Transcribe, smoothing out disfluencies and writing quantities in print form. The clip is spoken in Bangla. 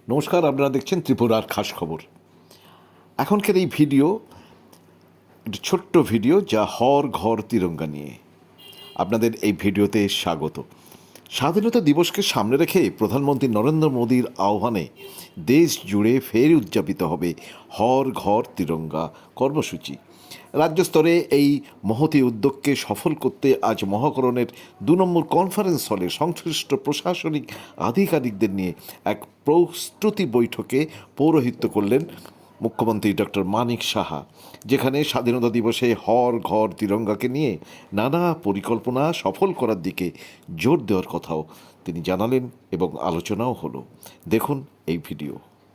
নমস্কার, আপনারা দেখছেন ত্রিপুরার খাস খবর। এখনকার এই ভিডিও একটি ছোট্ট ভিডিও, যা হর ঘর তিরঙ্গা নিয়ে। আপনাদের এই ভিডিওতে স্বাগত। স্বাধীনতা দিবসকে সামনে রেখে প্রধানমন্ত্রী নরেন্দ্র মোদীর আহ্বানে দেশ জুড়ে ফের উদযাপিত হবে হর ঘর তিরঙ্গা কর্মসূচি। রাজ্য স্তরে এই মহতী উদ্যোগকে সফল করতে আজ মহাকরণের 2 নম্বর কনফারেন্স হলে সংশ্লিষ্ট প্রশাসনিক আধিকারিকদের নিয়ে এক প্রস্তুতি বৈঠকে পৌরোহিত্য করলেন মুখ্যমন্ত্রী ডক্টর মানিক সাহা, যেখানে স্বাধীনতা দিবসে হর ঘর তিরঙ্গাকে নিয়ে নানা পরিকল্পনা সফল করার দিকে জোর দেওয়ার কথাও তিনি জানালেন এবং আলোচনাও হলো। দেখুন এই ভিডিও।